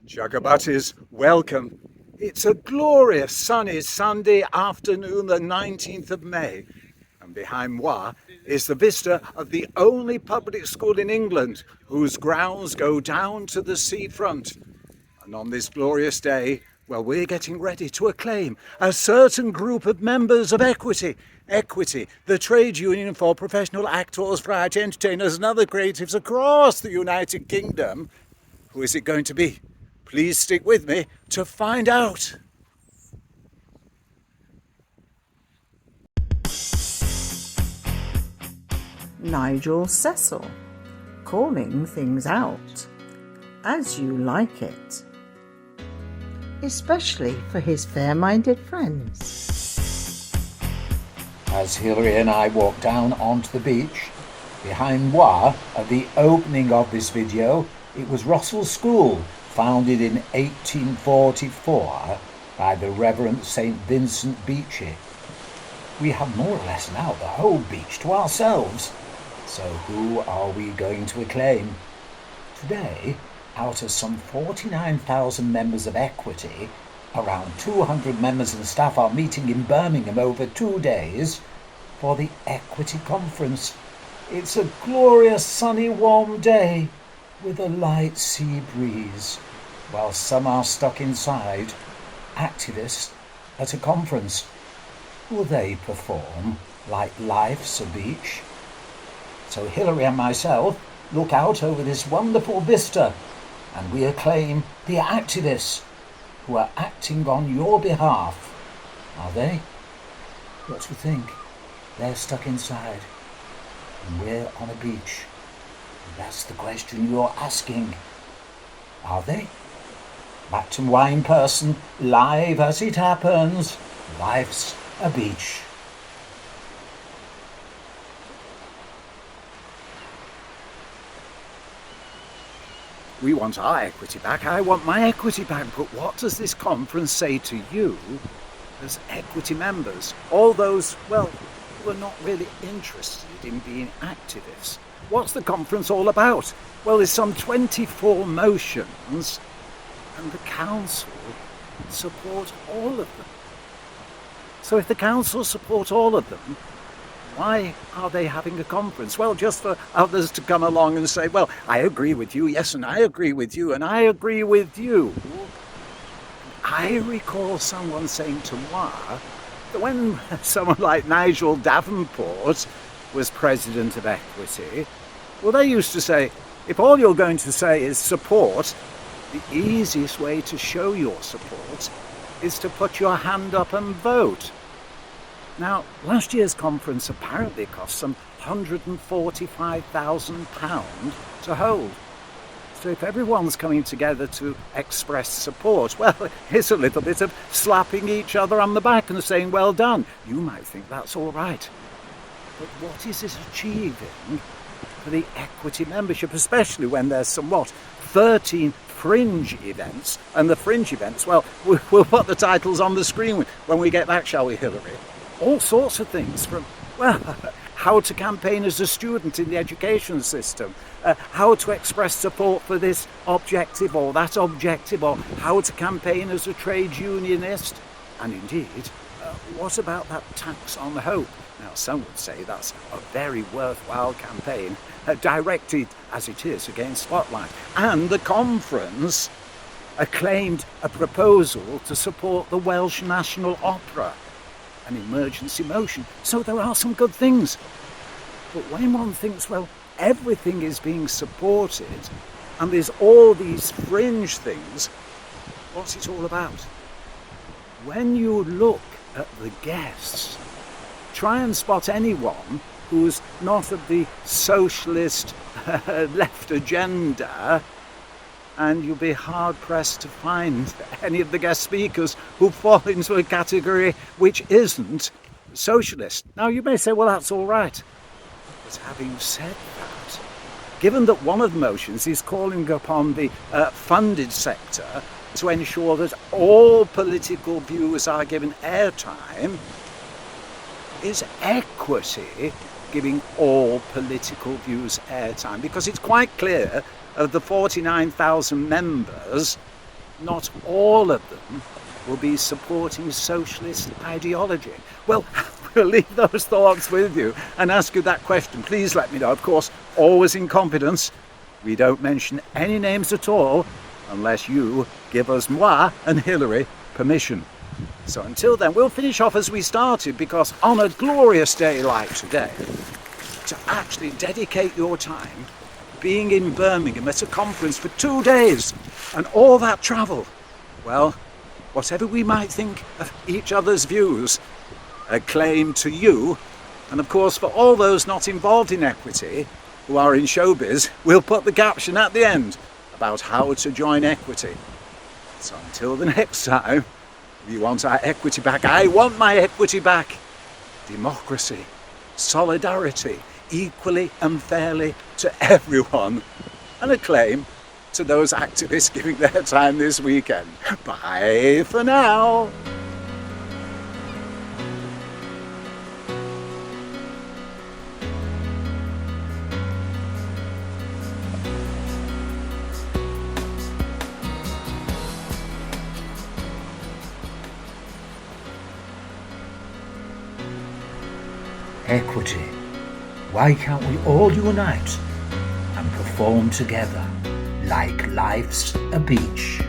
Jagabutties, welcome. It's a glorious sunny Sunday afternoon, the 19th of May. And behind moi is the vista of the only public school in England whose grounds go down to the seafront. And on this glorious day, well, we're getting ready to acclaim a certain group of members of Equity. Equity, the trade union for professional actors, variety entertainers and other creatives across the United Kingdom. Who is it going to be? Please stick with me to find out. Nigel Cecil, calling things out as you like it, especially for his fair-minded friends. As Hilary and I walk down onto the beach, behind moi at the opening of this video, it was Russell School, founded in 1844 by the Reverend St. Vincent Beechey. We have more or less now the whole beach to ourselves. So who are we going to acclaim? Today, out of some 49,000 members of Equity, around 200 members and staff are meeting in Birmingham over 2 days for the Equity Conference. It's a glorious sunny warm day with a light sea breeze, while some are stuck inside, activists at a conference. Will they perform like life's a beach? So Hilary and myself look out over this wonderful vista and we acclaim the activists who are acting on your behalf. Are they? What do you think? They're stuck inside and we're on a beach. That's the question you're asking. Are they? Back to Wine Person, live as it happens. Life's a beach. We want our equity back. I want my equity back. But what does this conference say to you as equity members? All those, well, who are not really interested in being activists. What's the conference all about? Well, there's some 24 motions and the council support all of them. So if the council support all of them, why are they having a conference? Well, just for others to come along and say, well, I agree with you, yes, and I agree with you, and I agree with you. I recall someone saying to moi that when someone like Nigel Davenport was president of Equity, well, they used to say, if all you're going to say is support, the easiest way to show your support is to put your hand up and vote. Now, last year's conference apparently cost some £145,000 to hold. So if everyone's coming together to express support, well, it's a little bit of slapping each other on the back and saying, well done. You might think that's all right. But what is it achieving for the equity membership, especially when there's somewhat 13 fringe events? And the fringe events, well, we'll put the titles on the screen when we get back, shall we, Hilary? All sorts of things from, well, how to campaign as a student in the education system, how to express support for this objective or that objective, or how to campaign as a trade unionist. And indeed, what about that tax on hope? Now, some would say that's a very worthwhile campaign, directed as it is against Spotlight. And the conference acclaimed a proposal to support the Welsh National Opera, an emergency motion. So there are some good things. But when one thinks, well, everything is being supported and there's all these fringe things, what's it all about? When you look at the guests, try and spot anyone who's not of the socialist left agenda, and you'll be hard-pressed to find any of the guest speakers who fall into a category which isn't socialist. Now, you may say, well, that's all right. But having said that, given that one of the motions is calling upon the funded sector to ensure that all political views are given airtime, is Equity giving all political views airtime? Because it's quite clear of the 49,000 members, not all of them will be supporting socialist ideology. Well, we'll leave those thoughts with you and ask you that question. Please let me know. Of course, always in confidence. We don't mention any names at all unless you give us, moi and Hillary, permission. So until then, we'll finish off as we started, because on a glorious day like today, to actually dedicate your time being in Birmingham at a conference for 2 days and all that travel, well, whatever we might think of each other's views, a claim to you, and of course for all those not involved in equity who are in showbiz, we'll put the caption at the end about how to join equity. So until the next time, we want our equity back. I want my equity back. Democracy, solidarity, equally and fairly to everyone, and a claim to those activists giving their time this weekend. Bye for now. Equity. Why can't we all unite and perform together like life's a beach?